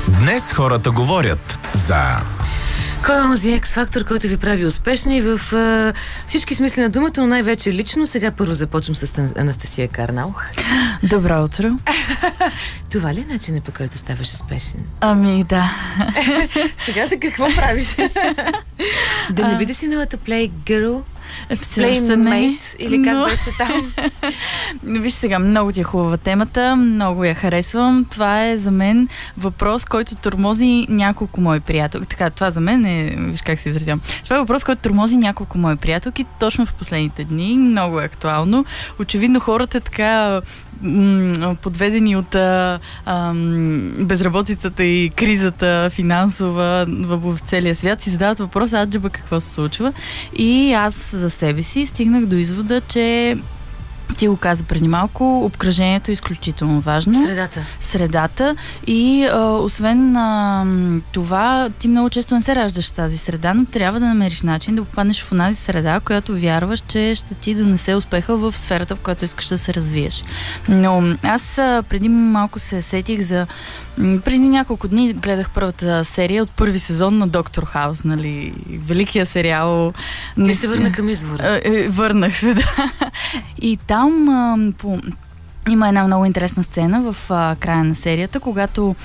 Днес хората говорят за... Кой е онзи екс-фактор, който ви прави успешни в всички смисли на думата, но най-вече лично? Сега първо започвам с Анастасия Карнаух. Добро утро. Това ли е начинът, по който ставаш успешен? Ами да. Сега да какво правиш? Да не би да си новата Playgirl? Playmate или как беше там? Виж сега, много ти е хубава темата, много я харесвам. Това е за мен въпрос, който тормози няколко мои приятелки. Така, това за мен е, виж как се изразявам. Това е въпрос, който тормози няколко мои приятелки точно в последните дни. Много е актуално. Очевидно хората така подведени от безработицата и кризата финансова в целия свят, си задават въпроса, аджаба, какво се случва. И аз за себе си стигнах до извода, че ти го каза преди малко, обкръжението е изключително важно. Средата. И освен това, ти много често не се раждаш в тази среда, но трябва да намериш начин да попаднеш в онази среда, която вярваш, че ще ти донесе успеха в сферата, в която искаш да се развиеш. Но аз преди малко се сетих за... Преди няколко дни гледах първата серия от първи сезон на Доктор Хаус, нали? Великия сериал. Ти се върна към извора. Върнах се, да. И там има една много интересна сцена в края на серията, когато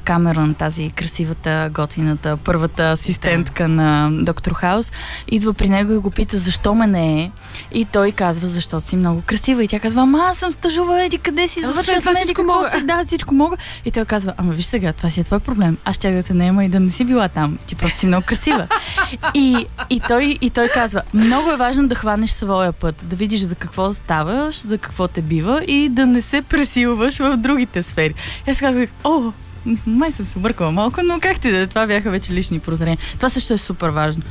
Камерон, тази красивата, готината, първата асистентка на Доктор Хаус, идва при него и го пита защо ме не е. И той казва, защото си много красива. И тя казва, аз съм стажува, еди къде си, завършила съм, еди какво си, да, всичко мога. И той казва, ама виж сега, това си е твой проблем. Аз щях да те наема и да не си била там. Ти просто си много красива. И той казва, много е важно да хванеш своя път, да видиш за какво ставаш, за какво те бива и да не се пресилваш в другите сфери. И аз казах, май съм се объркала малко, но как ти да, това бяха вече лични прозрения. Това също е супер важно.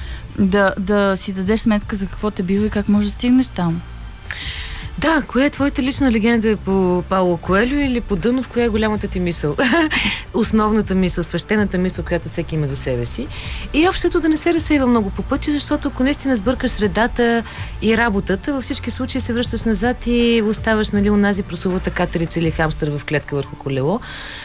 Да си дадеш сметка за какво те бива и как можеш да стигнеш там. Да, коя е твоята лична легенда по Пауло Коелю или по Дънов, коя е голямата ти мисъл? Основната мисъл, свещената мисъл, която всеки има за себе си. И общото да не се разсейва много по пъти, защото ако наистина сбъркаш средата и работата, във всички случаи се връщаш назад и оставаш, нали, онази прословута катерица или хамстър в клетка върху колело,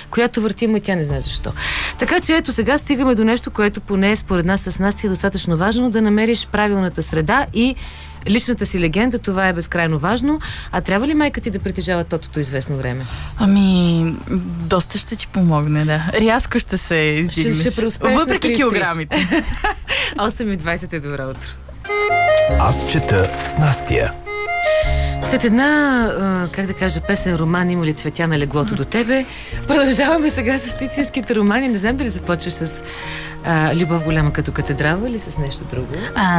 която върти, и тя не знае защо. Така че ето сега стигаме до нещо, което поне според нас с нас е достатъчно важно, да намериш правилната среда и личната си легенда. Това е безкрайно важно. А трябва ли майка ти да притежава тотото известно време? Ами, доста ще ти помогне, да. Рязко ще се издигнеш. Ще преуспееш въпреки килограмите. 8:20 е добро утро. Аз чета с Настя. След една, как да кажа, песен, роман, има ли цветя на леглото до тебе? Продължаваме сега с истинските романи. Не знам дали започваш с Любов голяма като катедрала или с нещо друго?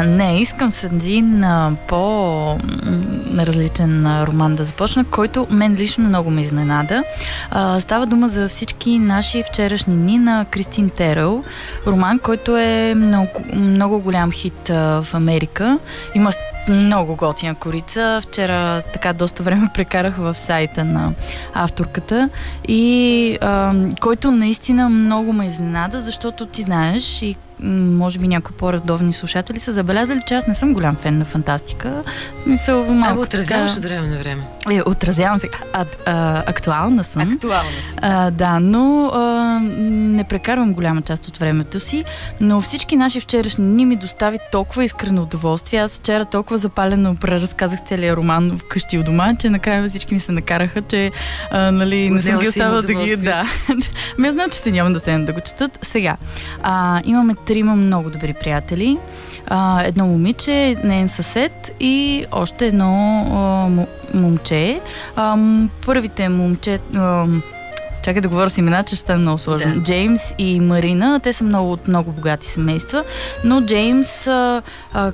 Не, искам с един по-различен роман да започна, който мен лично много ме изненада. Става дума за всички наши вчерашни дни на Кристин Теръл. Роман, който е много голям хит в Америка. Има много готина корица. Вчера така доста време прекарах в сайта на авторката и който наистина много ме изненада, защото ти знаеш и може би някои по-редовни слушатели са забелязали, че аз не съм голям фен на фантастика. В смисъл, малко отразяваш от време на време. Отразявам се. Актуална съм. Актуална си. Да, но не прекарвам голяма част от времето си, но всички наши вчерашни дни ми достави толкова искрено удоволствие. Аз вчера толкова запалено преразказах целия роман вкъщи у дома, че накрая всички ми се накараха, че нали, не съм ги оставила да ги... Да. Ме знам, че те няма да седнат да го четат. Сега, имаме трима много добри приятели. Едно момиче, неин съсед и още едно момче. Първите момче... Чакай да говоря с имена, че ще стане много сложно. Да. Джеймс и Марина, те са от много богати семейства, но Джеймс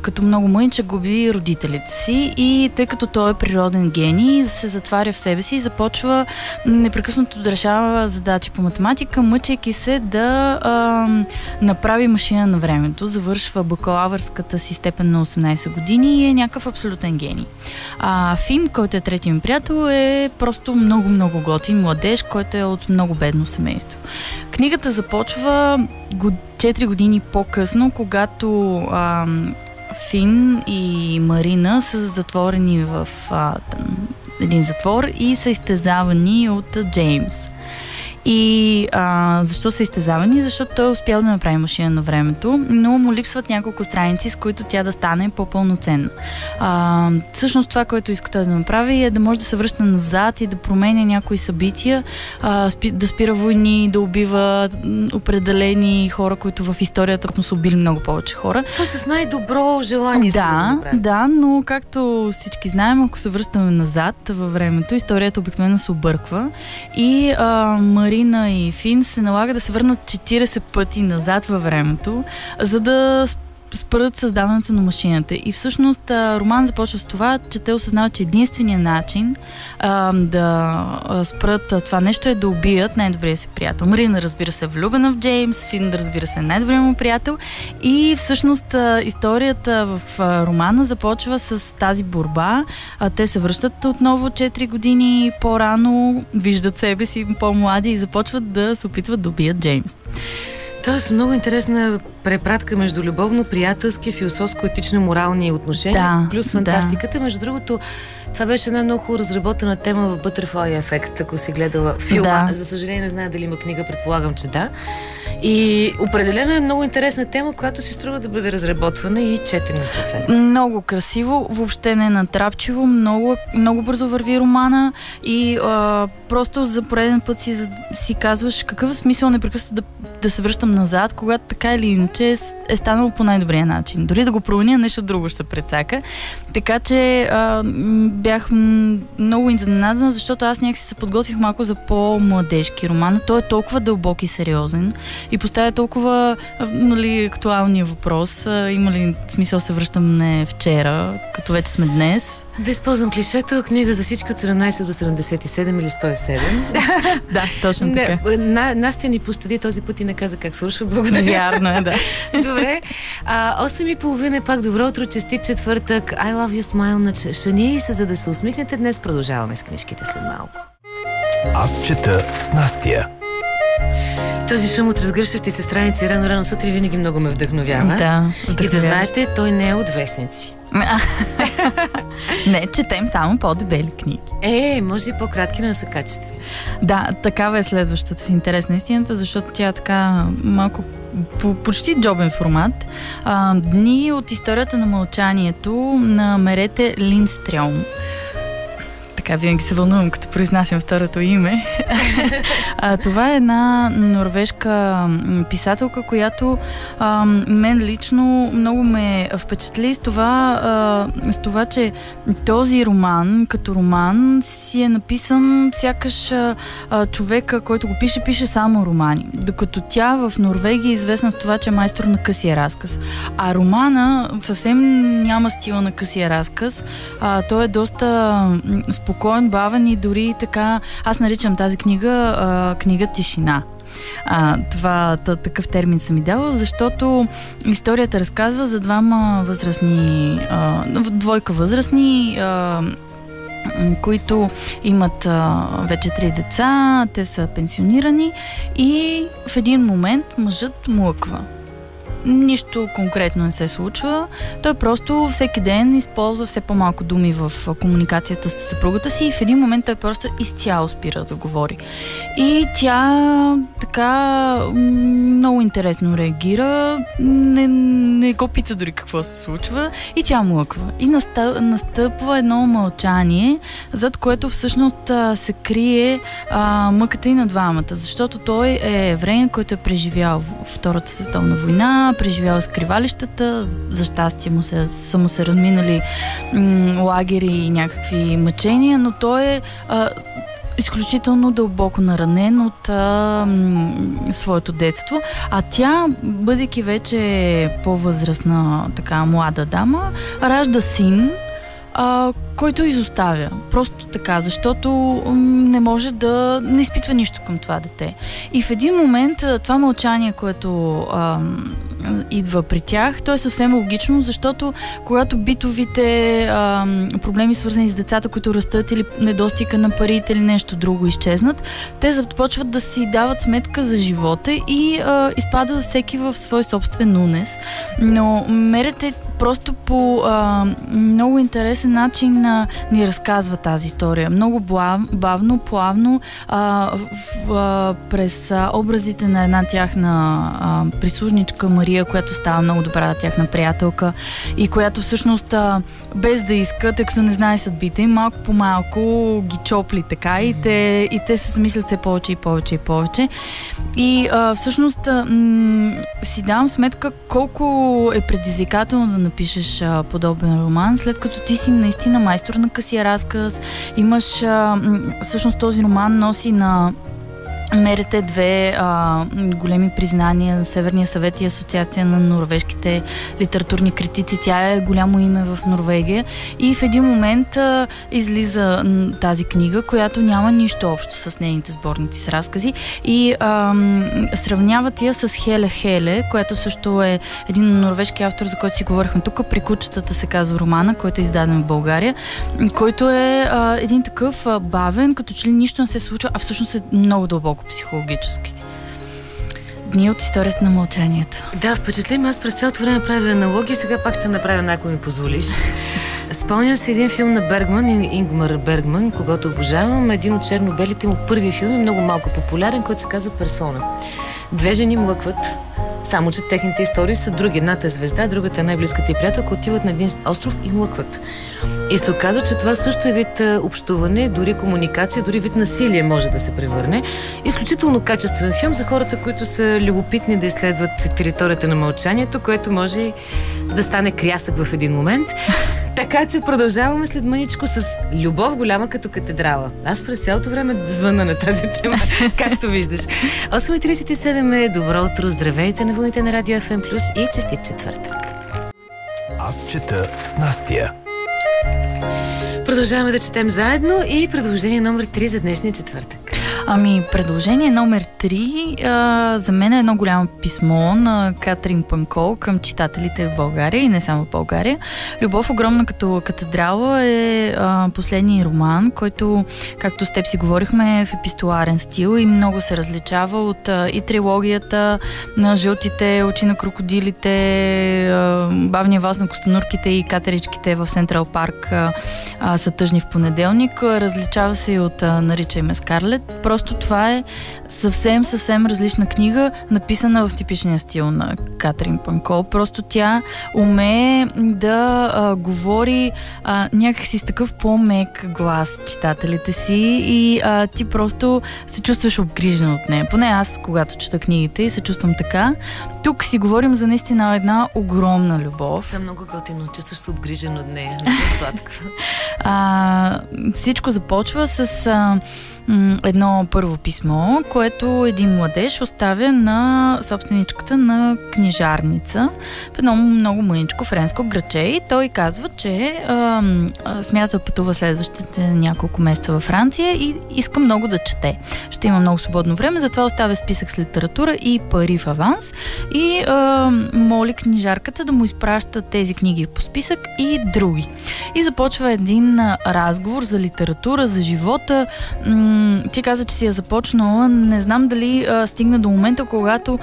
като много мъничък губи родителите си и тъй като той е природен гений, се затваря в себе си и започва непрекъснато да решава задачи по математика, мъчейки се да направи машина на времето. Завършва бакалавърската си степен на 18 години и е някакъв абсолютен гений. Фин, който е третия ми приятел, е просто много готин младеж, който е от много бедно семейство. Книгата започва 4 години по-късно, когато Фин и Марина са затворени в един затвор и са изтезавани от Джеймс. И защо са изтезавани? Защото той е успял да направи машина на времето, но му липсват няколко страници, с които тя да стане по-пълноценна. Всъщност това, което иска той да направи, е да може да се връща назад и да променя някои събития, да спира войни, да убива определени хора, които в историята му са убили много повече хора. Това с най-добро желание. Да, но както всички знаем, ако се връщаме назад във времето, историята обикновено се обърква и Марина и Фин се налага да се върнат 40 пъти назад във времето, за да спрат създаването на машината. И всъщност роман започва с това, че те осъзнават, че единственият начин да спрат това нещо е да убият най-добрия си приятел. Марина, разбира се, е влюбена в Джеймс, Фин, разбира се, е най-добрият му приятел. И всъщност историята в романа започва с тази борба. Те се връщат отново 4 години по-рано, виждат себе си по-млади и започват да се опитват да убият Джеймс. Тоест много интересна препратка между любовно-приятелски, философско-етично-морални отношения, плюс фантастиката. Между другото, това беше една много хубаво разработена тема в Butterfly Effect, ако си гледала филма. За съжаление не знае дали има книга, предполагам, че да. И определено е много интересна тема, която си струва да бъде разработвана и четена съответно. Много красиво, въобще не натрапчиво, много бързо върви романа и просто за пореден път си казваш какъв смисъл непрекъснато да се връщам назад, когато така или иначе е станало по най-добрия начин. Дори да го променя, нещо друго ще се прецака. Така че бях много изненадана, защото аз някакси се подготвих малко за по-младежки роман. Той е толкова дълбок и сериозен и поставя толкова актуалния въпрос. Има ли смисъл се връщаме вчера, като вече сме днес? Да използвам клишето, книга за всички от 17 до 77 или 107. Да, точно така. Настя ни пощади този път и не каза как свършва. Благодаря. Вярно е, да. Добре. 8:30 е пак добро утро, честит четвъртък. I love you smile на Шани и за да се усмихнете, днес продължаваме с книжките след малко. Аз чета с Настя. Този шум от разгръщащи се страници рано сутрин винаги много ме вдъхновява. Да, и да знаете, той не е от вестници. Не, четем само по-дебели книги. Може и по-кратки, но са качествени. Да, такава е следващата в интерес на истината, защото тя е така малко почти джобен формат. Дни от историята на мълчанието на Мерете Линдстрём. Така, винаги се вълнувам, като произнасям второто име. Това е една норвежка писателка, която мен лично много ме впечатли с това, че този роман, като роман, си е написан сякаш човека, който го пише само романи. Докато тя в Норвегия е известна с това, че е майстор на късия разказ. А романа съвсем няма стила на късия разказ. Той е доста спокоен, бавен и дори така, аз наричам тази книга тишина. Такъв термин съм ми дала, защото историята разказва за двойка възрастни, които имат вече 3 деца, те са пенсионирани и в един момент мъжът млъква. Нищо конкретно не се случва. Той просто всеки ден използва все по-малко думи в комуникацията с съпругата си и в един момент той просто изцяло спира да говори. И тя така много интересно реагира, не го пита дори какво се случва и тя млъква. И настъпва едно мълчание, зад което всъщност се крие мъката и на двамата, защото той е евреин, който е преживял Втората световна война, преживял скривалищата, за щастие са му се разминали лагери и някакви мъчения, но той е изключително дълбоко наранен от своето детство. А тя, бъдейки вече по-възрастна, така млада дама, ражда син, който изоставя. Просто така, защото не може да не изпитва нищо към това дете. И в един момент това мълчание, което идва при тях, то е съвсем логично, защото когато битовите проблеми, свързани с децата, които растат или недостига на парите или нещо друго изчезнат, те започват да си дават сметка за живота и изпада всеки в свой собствен унес. Но Мерете просто по много интересен начин ни разказва тази история. Много бавно, плавно, през образите на една тяхна прислужничка Мария, която става много добра тяхна приятелка и която всъщност без да иска, тъй като не знае съдбите им, малко по малко ги чопли така и те се смислят все повече и повече и повече. И всъщност си давам сметка колко е предизвикателно да напишеш подобен роман, след като ти си наистина майстор на късия разказ. Имаш, всъщност този роман носи на МРТ 2 големи признания на Северния съвет и Асоциация на норвежките литературни критици. Тя е голямо име в Норвегия и в един момент излиза тази книга, която няма нищо общо с нейните сборници с разкази и сравняват я с Хеле Хеле, която също е един норвежки автор, за който си говорихме тук. При кучетата се казва романа, който е издаден в България, който е един такъв бавен, като че ли нищо не се случва, а всъщност е много дълбоко психологически. Дни от историята на мълчанието. Да, впечатлим. Аз през цялото време правя аналогии, сега пак ще направя, ако ми позволиш. Спомням се един филм на Бергман, Ингмар Бергман, когато обожавам. Един от черно-белите му първи филм е много малко популярен, който се казва Персона. Две жени млъкват, само че техните истории са други. Едната е звезда, другата е най-близката й приятелка, отиват на един остров и млъкват. И се оказва, че това също е вид общуване, дори комуникация, дори вид насилие може да се превърне. Изключително качествен филм за хората, които са любопитни да изследват територията на мълчанието, което може да стане крясък в един момент. Така че продължаваме след мъничко с любов голяма като катедрала. Аз през цялото време звъна на тази тема, както виждаш. 8:37 е. Добро утро, здравейте на вълните на Радио FM Плюс и честит четвъртък. Аз чета с Настя. Продължаваме да четем заедно и предложение номер 3 за днешния четвъртък. Предложение номер 3 за мен е едно голямо писмо на Катрин Панкол към читателите в България и не само в България. Любов огромна като катедрала е последния роман, който, както с теб си говорихме, е в епистоларен стил и много се различава от и трилогията на Жълтите очи на крокодилите, Бавния валс на костенурките и Катеричките в Централ парк са тъжни в понеделник. Различава се и от Наричай ме Скарлет. Просто това е съвсем различна книга, написана в типичния стил на Катрин Панкол. Просто тя умее да говори някакси с такъв по-мек глас читателите си и ти просто се чувстваш обгрижена от нея. Поне аз, когато чета книгите и се чувствам така. Тук си говорим за наистина една огромна любов. Това е много готино, чувстваш се обгрижен от нея. Много сладко. Всичко започва с едно първо писмо, което един младеж оставя на собственичката на книжарница в едно много мъничко френско градче и той казва, че смята да пътува следващите няколко месеца във Франция и иска много да чете. Ще има много свободно време, затова оставя списък с литература и пари в аванс и моли книжарката да му изпраща тези книги по списък и други. И започва един разговор за литература, за живота. Ти каза, че си я започнала. Не знам дали стигна до момента, когато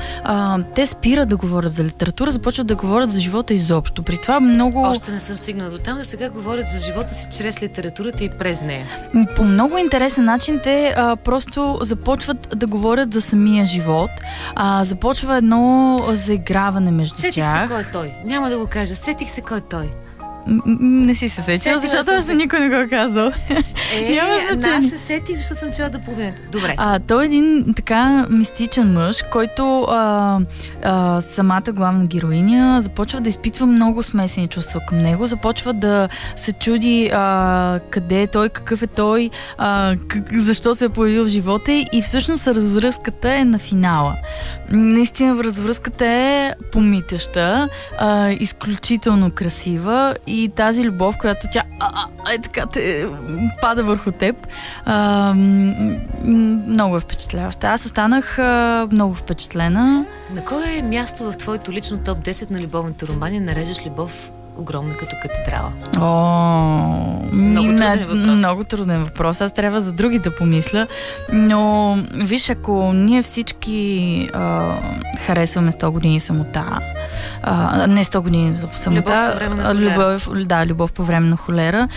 те спират да говорят за литература, започват да говорят за живота изобщо. При това много... Още не съм стигнала до там, да сега говорят за живота си чрез литературата и през нея. По много интересен начин те просто започват да говорят за самия живот. Започва едно заиграване между тях. Сетих се кой е той. Няма да го кажа. Сетих се кой е той. Не си се сетила, защото още никой не го е казал. Аз се сетих, защото съм чела да половината. Добре. Той е един така мистичен мъж, който самата главна героиня започва да изпитва много смесени чувства към него, започва да се чуди къде е той, какъв е той, защо се е появил в живота и всъщност развръзката е на финала. Наистина развръзката е помитаща, изключително красива и тази любов, която тя така те пада върху теб, много е впечатляваща. Аз останах много впечатлена. На кое място в твоето лично топ 10 на любовните романи нареждаш любов огромна като катедрала? Много труден въпрос. Много труден въпрос. Аз трябва за други да помисля. Но, виж, ако ние всички харесваме 100 години самота. Не 100 години за самота. Любов по време на холера.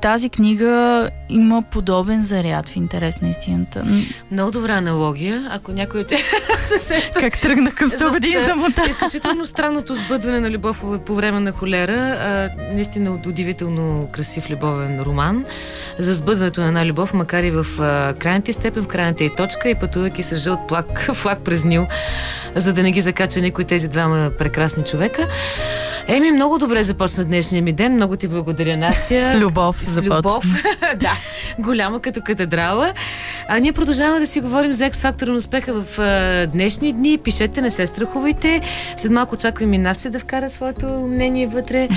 Тази книга има подобен заряд, в интерес на истината. Много добра аналогия. Ако някой от тях се сеща... Как тръгна към 100 години самота. Изключително странното сбъдване на любов по време на холера. Наистина удивително красив любовен роман за сбъдването на една любов, макар и в крайната степен, в крайната и точка, и пътувайки с жълт флаг през Нил, за да не ги закача никой тези двама прекрасни човека. Много добре започна днешния ми ден. Много ти благодаря, Настя. С любов започна. Да, голяма като катедрала. Ние продължаваме да си говорим за X-фактора на успеха в днешни дни. Пишете, не се страхувайте. След малко очаквам и Настя да вкара своето мнение вътре.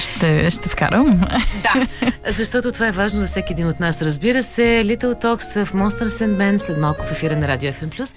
Ще вкарам. Да, защото това е важно за всеки един от нас. Разбира се, Little Talks в Monsters and Men след малко в ефира на Радио FM+.